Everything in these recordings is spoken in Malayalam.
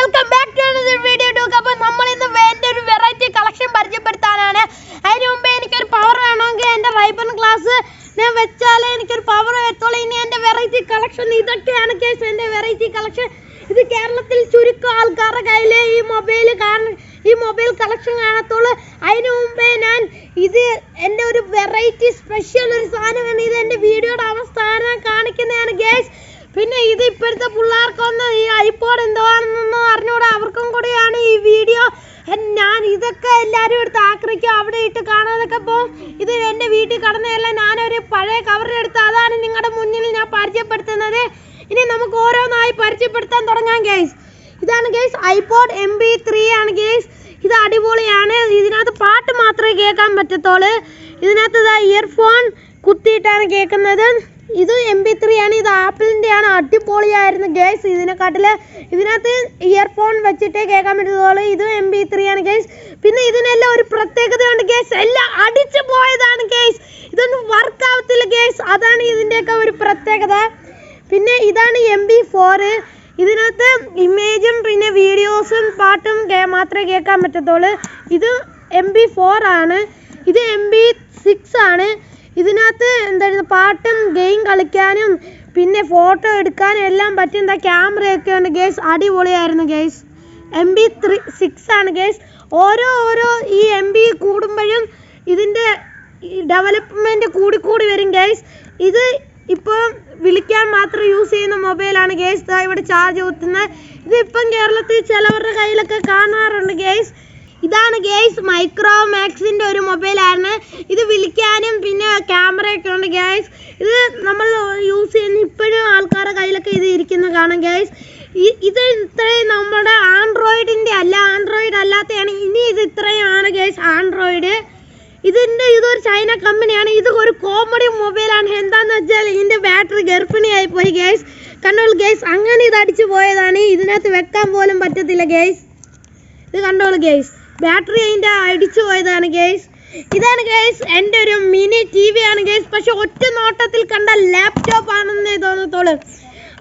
Welcome back to another video talk. അപ്പോൾ നമ്മൾ ഇന്ന് എൻ്റെ ഒരു വെറൈറ്റി കളക്ഷൻ പരിചയപ്പെടുത്താനാണ്. അതിന് മുമ്പേ എനിക്കൊരു പവർ വേണമെങ്കിൽ എൻ്റെ റൈബൺ ഗ്ലാസ് ഞാൻ വെച്ചാലേ എനിക്കൊരു പവർ എത്തുള്ളൂ. ഇനി എൻ്റെ വെറൈറ്റി കളക്ഷൻ ഇതൊക്കെയാണ് കേസ്. എൻ്റെ വെറൈറ്റി കളക്ഷൻ ഇത് കേരളത്തിൽ ചുരുക്കം ആൾക്കാരുടെ കയ്യിൽ ഈ മൊബൈൽ കളക്ഷൻ കാണത്തുള്ളൂ. അതിന് മുമ്പേ ഞാൻ ഇത് എൻ്റെ ഒരു വെറൈറ്റി സ്പെഷ്യൽ ഒരു സാധനമാണ്. ഇത് എൻ്റെ വീഡിയോയുടെ അവസാനം കാണിക്കുന്നതാണ് ഗേസ്. പിന്നെ ഇത് ഇപ്പോഴത്തെ പിള്ളേർക്കൊന്നും ഈ ഐപോഡ് എന്താണെന്നൊന്നും അറിഞ്ഞൂടാ, അവർക്കും കൂടിയാണ് ഈ വീഡിയോ. ഞാൻ ഇതൊക്കെ എല്ലാവരും എടുത്ത് ആക്രമിക്കും, അവിടെ ഇട്ട് കാണാതൊക്കെ പോകും. ഇത് എൻ്റെ വീട്ടിൽ കടന്നതല്ല, ഞാനൊരു പഴയ കവറിലെടുത്ത് അതാണ് നിങ്ങളുടെ മുന്നിൽ ഞാൻ പരിചയപ്പെടുത്തുന്നത്. ഇനി നമുക്ക് ഓരോന്നായി പരിചയപ്പെടുത്താൻ തുടങ്ങാം ഗേസ്. ഇതാണ് ഗേസ് iPod MP3 ആണ് ഗേസ്. ഇത് അടിപൊളിയാണ്. ഇതിനകത്ത് പാട്ട് മാത്രമേ കേൾക്കാൻ പറ്റത്തുള്ളൂ. ഇതിനകത്ത് ഇയർഫോൺ കുത്തിയിട്ടാണ് കേൾക്കുന്നത്. ഇത് MP3 ആണ്. ഇത് ആപ്പിളിൻ്റെ ആണ്. അടിപൊളിയായിരുന്നു ഗേസ്. ഇതിനകത്ത് ഇയർഫോൺ വെച്ചിട്ടേ കേൾക്കാൻ പറ്റത്തുള്ളൂ. ഇത് MP3 ആണ് ഗേസ്. പിന്നെ ഇതിനെല്ലാം ഒരു പ്രത്യേകതയുണ്ട് ഗേസ്. എല്ലാം അടിച്ചു പോയതാണ് ഗേസ്. ഇതൊന്നും വർക്ക് ആവത്തില്ല ഗേസ്. അതാണ് ഇതിൻ്റെയൊക്കെ ഒരു പ്രത്യേകത. പിന്നെ ഇതാണ് MP4. ഇതിനകത്ത് ഇമേജും പിന്നെ വീഡിയോസും പാട്ടും മാത്രമേ കേൾക്കാൻ പറ്റത്തുള്ളൂ. ഇത് MP4 ആണ്. ഇത് MP6 ആണ്. ഇതിനകത്ത് എന്തായിരുന്നു പാട്ടും ഗെയിം കളിക്കാനും പിന്നെ ഫോട്ടോ എടുക്കാനും എല്ലാം പറ്റും. ക്യാമറയൊക്കെ ഉണ്ട് ഗേസ്. അടിപൊളിയായിരുന്നു ഗേസ്. MP6 ആണ് ഗേസ്. ഓരോ ഈ MB കൂടുമ്പോഴും ഇതിൻ്റെ ഡെവലപ്മെൻറ്റ് കൂടി വരും ഗേസ്. ഇത് ഇപ്പോൾ വിളിക്കാൻ മാത്രം യൂസ് ചെയ്യുന്ന മൊബൈലാണ് ഗേസ്. ഇവിടെ ചാർജ് കുത്തുന്നത്. ഇതിപ്പം കേരളത്തിൽ ചിലവരുടെ കയ്യിലൊക്കെ കാണാറുണ്ട് ഗേസ്. ഇതാണ് ഗേസ് മൈക്രോമാക്സിൻ്റെ ഒരു മൊബൈലാണ്. ഇത് വിളിക്കാനും പിന്നെ ക്യാമറയൊക്കെ ഉണ്ട് ഗേസ്. ഇത് നമ്മൾ യൂസ് ചെയ്യുന്ന ഇപ്പോഴും ആൾക്കാരുടെ കയ്യിലൊക്കെ ഇത് ഇരിക്കുന്ന കാണാം ഗേസ്. ഇത് ഇത്രയും നമ്മുടെ ആൻഡ്രോയിഡിൻ്റെ അല്ല, ആൻഡ്രോയിഡ് അല്ലാത്തതാണ്. ഇനി ഇത് ഇത്രയാണ് ഗേസ് ആൻഡ്രോയിഡ്. ഇതൊരു ചൈന കമ്പനിയാണ്. ഇത് ഒരു കോമഡി മൊബൈലാണ്. എന്താണെന്ന് വെച്ചാൽ ഇതിൻ്റെ ബാറ്ററി ഗർഭിണിയായി പോയി ഗേസ്. കണ്ടോളൂ ഗേസ്. അങ്ങനെ ഇത് അടിച്ചു പോയതാണ്. ഇതിനകത്ത് വെക്കാൻ പോലും പറ്റത്തില്ല ഗേസ്. ഇത് കണ്ടോളൂ ഗേസ്. ബാറ്ററി അതിൻ്റെ അടിച്ചു പോയതാണ് ഗേസ്. ഇതാണ് ഗേസ് എൻ്റെ ഒരു മിനി TV ആണ് ഗേസ്. പക്ഷെ ഒറ്റ നോട്ടത്തിൽ കണ്ട ലാപ്ടോപ്പ് ആണെന്നേ തോന്നത്തുള്ളൂ.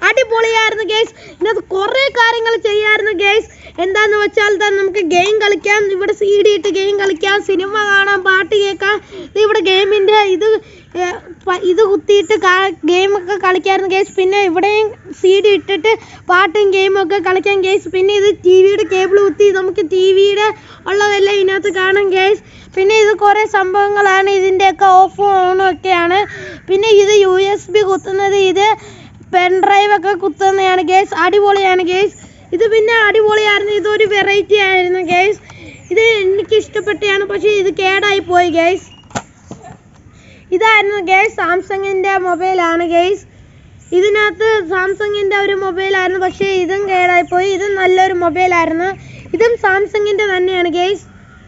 അടിപൊളിയായിരുന്നു ഗേസ്. ഇതിനകത്ത് കുറേ കാര്യങ്ങൾ ചെയ്യാമായിരുന്നു ഗേസ്. എന്താണെന്ന് വെച്ചാൽ നമുക്ക് ഗെയിം കളിക്കാം. ഇവിടെ CD ഇട്ട് ഗെയിം കളിക്കാം, സിനിമ കാണാം, പാട്ട് കേൾക്കാം. ഇവിടെ ഗെയിമിൻ്റെ ഇത് കുത്തിയിട്ട് ഗെയിമൊക്കെ കളിക്കാമായിരുന്നു ഗേസ്. പിന്നെ ഇവിടെയും CD ഇട്ടിട്ട് പാട്ടും ഗെയിമൊക്കെ കളിക്കാം ഗേസ്. പിന്നെ ഇത് TVയുടെ കേബിൾ കുത്തി നമുക്ക് TVയുടെ ഉള്ളതെല്ലാം ഇതിനകത്ത് കാണാം ഗേസ്. പിന്നെ ഇത് കുറേ സംഭവങ്ങളാണ്. ഇതിൻ്റെയൊക്കെ ഓഫും ഓണും ഒക്കെയാണ്. പിന്നെ ഇത് USB കുത്തുന്നത്, ഇത് പെൻ ഡ്രൈവ് ഒക്കെ കുത്തുന്നതാണ് ഗേസ്. അടിപൊളിയാണ് ഗേസ്. ഇത് പിന്നെ അടിപൊളിയായിരുന്നു. ഇതൊരു വെറൈറ്റി ആയിരുന്നു ഗേസ്. ഇത് എനിക്ക് ഇഷ്ടപ്പെട്ടാണ്. പക്ഷേ ഇത് കേടായി പോയി ഗേസ്. ഇതായിരുന്നു ഗേസ് സാംസങ്ങിൻ്റെ മൊബൈലാണ് ഗേസ്. ഇതിനകത്ത് സാംസങ്ങിൻ്റെ ഒരു മൊബൈലായിരുന്നു. പക്ഷേ ഇതും കേടായിപ്പോയി. ഇതും നല്ലൊരു മൊബൈലായിരുന്നു. ഇതും സാംസങ്ങിൻ്റെ തന്നെയാണ് ഗേസ്.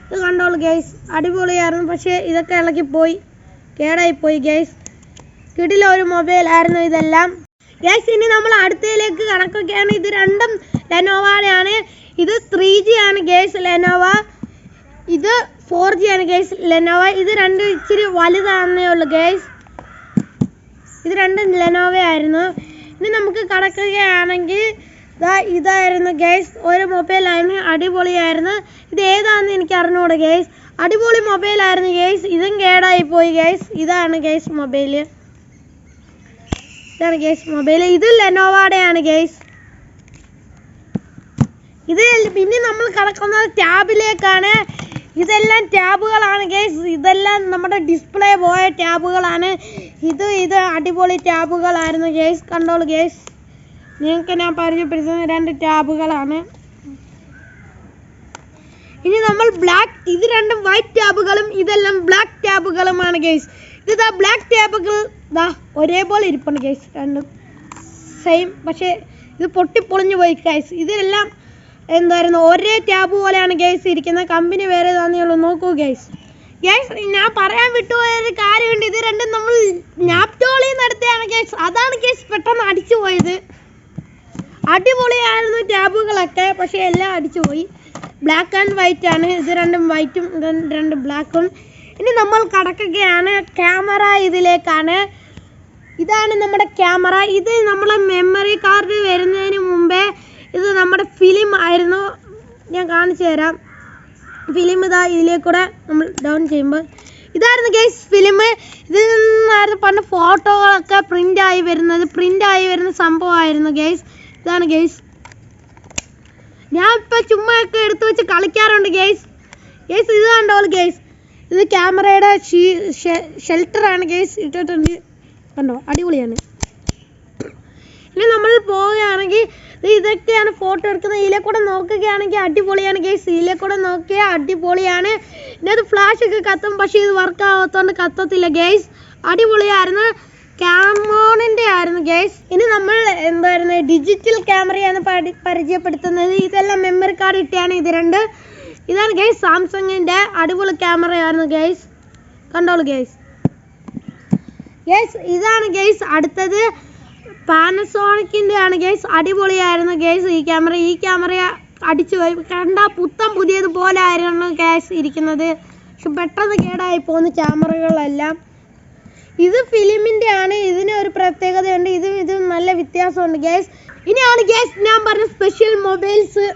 ഇത് കണ്ടോളൂ ഗേസ്. അടിപൊളിയായിരുന്നു. പക്ഷേ ഇതൊക്കെ ഇളകിപ്പോയി, കേടായിപ്പോയി ഗേസ്. കിടില ഒരു മൊബൈലായിരുന്നു ഇതെല്ലാം ഗേസ്. ഇനി നമ്മൾ അടുത്തതിലേക്ക് കണക്കൊക്കെയാണ്. ഇത് രണ്ടും ലെനോവയാണ്. ഇത് 3G ആണ് ഗേസ് ലെനോവ. ഇത് 4G ആണ് ഗേസ് ലെനോവ. ഇത് രണ്ടും ഇച്ചിരി വലുതാണെന്നേ ഉള്ളൂ ഗേസ്. ഇത് രണ്ടും ലെനോവ ആയിരുന്നു. ഇനി നമുക്ക് കണക്കുകയാണെങ്കിൽ ഇതായിരുന്നു ഗേസ്. ഒരു മൊബൈലായിരുന്നു. അടിപൊളിയായിരുന്നു. ഇത് ഏതാണെന്ന് എനിക്ക് അറിഞ്ഞൂടെ ഗേസ്. അടിപൊളി മൊബൈലായിരുന്നു ഗേസ്. ഇതും കേടായി പോയി ഗേസ്. ഇതാണ് ഗേസ് മൊബൈൽ. ഇതാണ് ഗേസ് മൊബൈൽ. ഇത് ലെനോവയുടെയാണ് ഗേസ്. ഇത് പിന്നെ നമ്മൾ കടക്കുന്നത് ടാബിലേക്കാണ്. ഇതെല്ലാം ടാബുകളാണ് ഗേസ്. ഇതെല്ലാം നമ്മുടെ ഡിസ്പ്ലേ പോയ ടാബുകളാണ്. ഇത് അടിപൊളി ടാബുകളായിരുന്നു ഗേസ്. കണ്ടോളൂ ഗേസ്. നിങ്ങൾക്ക് ഞാൻ പരിചയപ്പെടുത്തുന്ന 2 ടാബുകളാണ്. ഇനി നമ്മൾ ഇത് രണ്ടും വൈറ്റ് ടാബുകളും ഇതെല്ലാം ബ്ലാക്ക് ടാബുകളുമാണ് ഗേസ്. ഇത് ബ്ലാക്ക് ടാബുകൾ ഒരേപോലെ ഇരിപ്പുണ്ട് ഗേസ്. രണ്ടും സെയിം. പക്ഷേ ഇത് പൊട്ടിപ്പൊളിഞ്ഞു പോയി ഗേസ്. ഇതിലെല്ലാം എന്തായിരുന്നു ഒരേ ടാബ് പോലെയാണ് ഗേസ് ഇരിക്കുന്നത്. കമ്പനി വേറെ തന്നേ ഉള്ളൂ. നോക്കൂ ഗേസ്. ഞാൻ പറയാൻ വിട്ടുപോയൊരു കാര്യമുണ്ട്. ഇത് രണ്ടും നമ്മൾ നാപ്റ്റോളിൽ നിന്ന് എടുത്തതാണ് ഗേസ്. അതാണ് ഗേസ് പെട്ടെന്ന് അടിച്ചു പോയത്. അടിപൊളിയായിരുന്നു ടാബുകളൊക്കെ, പക്ഷേ എല്ലാം അടിച്ചു പോയി. ബ്ലാക്ക് ആൻഡ് വൈറ്റ് ആണ്. ഇത് രണ്ടും വൈറ്റും ഇത് രണ്ടും ബ്ലാക്കും. ഇനി നമ്മൾ കടക്കുകയാണ് ക്യാമറ ഇതിലേക്കാണ്. ഇതാണ് നമ്മുടെ ക്യാമറ. ഇത് നമ്മുടെ മെമ്മറി കാർഡ് വരുന്നതിന് മുമ്പേ ഇത് നമ്മുടെ ഫിലിം ആയിരുന്നു. ഞാൻ കാണിച്ചു തരാം. ഫിലിം ഇതാ ഇതിലേക്കൂടെ നമ്മൾ ഡൗൺ ചെയ്യുമ്പോൾ ഇതായിരുന്നു ഗൈസ് ഫിലിം. ഇതിൽ നിന്നായിരുന്നു പണ്ട് ഫോട്ടോകളൊക്കെ പ്രിൻ്റായി വരുന്ന സംഭവമായിരുന്നു ഗൈസ്. ഇതാണ് ഗൈസ്. ഞാൻ ഇപ്പോൾ ചുമ്മാ ഒക്കെ എടുത്തു വെച്ച് കളിക്കാറുണ്ട് ഗൈസ്. ഇത് കണ്ടോളൂ ഗൈസ്. ഇത് ക്യാമറയുടെ ഷെൽട്ടറാണ് ഗൈസ്, ഇട്ടിട്ടുണ്ട്. കണ്ടോ, അടിപൊളിയാണ്. ഇനി നമ്മൾ പോവുകയാണെങ്കിൽ ഇതൊക്കെയാണ് ഫോട്ടോ എടുക്കുന്നത്. ഇതിലെ കൂടെ നോക്കുകയാണെങ്കിൽ അടിപൊളിയാണ് ഗൈസ്. ഇതിലെ കൂടെ നോക്കിയാൽ അടിപൊളിയാണ്. ഇതിനകത്ത് ഫ്ലാഷ് ഒക്കെ കത്തും, പക്ഷേ ഇത് വർക്ക് ആവാത്തതുകൊണ്ട് കത്തത്തില്ല ഗൈസ്. അടിപൊളിയായിരുന്നു. ക്യാമോണിൻ്റെ ആയിരുന്നു ഗൈസ്. ഇനി നമ്മൾ എന്തായിരുന്നു ഡിജിറ്റൽ ക്യാമറയാണ് പരിചയപ്പെടുത്തുന്നത്. ഇതെല്ലാം മെമ്മറി കാർഡ് ഇട്ടാണ് ഇത് രണ്ട്. ഇതാണ് ഗൈസ് സാംസങ്ങിൻ്റെ അടിപൊളി ക്യാമറയായിരുന്നു ഗൈസ്. കണ്ടോളൂ ഗൈസ്. ഇതാണ് ഗൈസ് അടുത്തത് പാനസോണിക്കിൻ്റെ ആണ് ഗൈസ്. അടിപൊളിയായിരുന്നു ഗൈസ് ഈ ക്യാമറ അടിച്ചു കണ്ടാൽ പുത്തം പുതിയതുപോലെ ആയിരുന്നു ഗൈസ് ഇരിക്കുന്നത്. പക്ഷെ പെട്ടെന്ന് കേടായി പോകുന്ന ക്യാമറകളെല്ലാം. ഇത് ഫിലിമിൻ്റെ ആണ്. ഇതിന് ഒരു പ്രത്യേകതയുണ്ട്. ഇത് നല്ല വ്യത്യാസമുണ്ട് ഗൈസ്. ഇനിയാണ് ഗൈസ് ഞാൻ പറഞ്ഞ സ്പെഷ്യൽ മൊബൈൽസ്.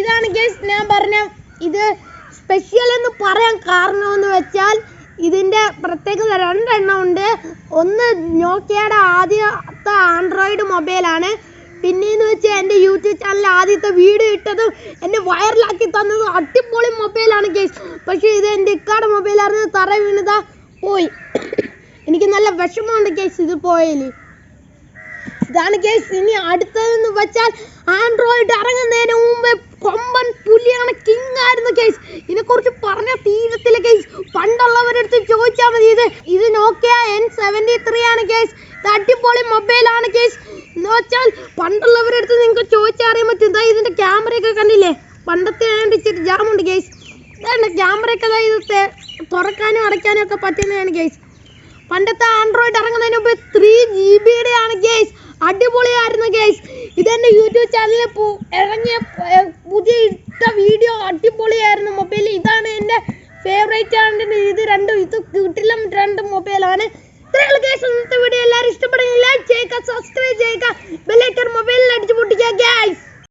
ഇതാണ് ഗൈസ് ഞാൻ പറഞ്ഞ ഇത് സ്പെഷ്യൽ എന്ന് പറയാൻ കാരണമെന്ന് വെച്ചാൽ ഇതിൻ്റെ പ്രത്യേകത രണ്ടെണ്ണം ഉണ്ട്. ഒന്ന് നോക്കിയയുടെ ആദ്യത്തെ ആൻഡ്രോയിഡ് മൊബൈലാണ്. പിന്നെയെന്ന് വെച്ചാൽ എൻ്റെ യൂട്യൂബ് ചാനലിൽ ആദ്യത്തെ വീഡിയോ ഇട്ടതും എന്നെ വൈറലാക്കി തന്നതും അടിപൊളി മൊബൈലാണ് ഗൈസ്. പക്ഷേ ഇത് എൻ്റെ ഇക്കാടെ മൊബൈലായിരുന്നു. തറ വീണതാ പോയി. എനിക്ക് നല്ല വിഷമമുണ്ട് ഗൈസ് ഇത് പോയതിൽ. ഇതാണ് ഗൈസ്. ഇനി അടുത്തതെന്ന് വെച്ചാൽ ആൻഡ്രോയിഡ് ഇറങ്ങുന്നതിന് മുമ്പ് കൊമ്പൻ പുലിയാണ്, കിങ് ആയിരുന്നു ഗൈസ്. ഇതിനെക്കുറിച്ച് പറഞ്ഞ തീരത്തില്ല ഗൈസ്. പണ്ടുള്ളവരടുത്ത് ചോദിച്ചാൽ മതി. ഇത് നോക്കിയ N73 ആണ് ഗൈസ്. ഇത് അടിപൊളി മൊബൈലാണ് ഗൈസ്. എന്ന് വെച്ചാൽ പണ്ടുള്ളവരടുത്ത് നിങ്ങൾക്ക് ചോദിച്ചാൽ അറിയാൻ പറ്റും. ഇതാ ഇതിൻ്റെ ക്യാമറയൊക്കെ കണ്ടില്ലേ, പണ്ടത്തെ ഇച്ചിരി ജാമുണ്ട് ഗൈസ്. ഇതാണ് ക്യാമറയൊക്കെ ഇത് തുറക്കാനും അടയ്ക്കാനും ഒക്കെ പറ്റുന്നതാണ് ഗൈസ്. പണ്ടത്തെ ആൻഡ്രോയിഡ് ഇറങ്ങുന്നതിന് മുമ്പ് 3GB ആണ് ഗൈസ്. അടിപൊളിയായിരുന്നു ഗൈസ്. ഇതെൻ്റെ യൂട്യൂബ് ചാനലിൽ ഇറങ്ങിയ പുതിയ ഇട്ട വീഡിയോ അടിപൊളിയായിരുന്നു മൊബൈൽ. ഇതാണ് എൻ്റെ ഫേവറേറ്റ് ആണ്. ഇത് കിട്ടില്ല രണ്ട് മൊബൈലാണ്. ഇത്രയുള്ള ഗൈസ് ഇന്നത്തെ വീഡിയോ. എല്ലാവരും ഇഷ്ടപ്പെടുമെങ്കിൽ ലൈക്ക് ചെയ്യുക, സബ്സ്ക്രൈബ് ചെയ്യുക, ബെൽ ഐക്കൺ മൊബൈലിൽ അടിച്ചു പൊട്ടിക്കുക ഗൈസ്.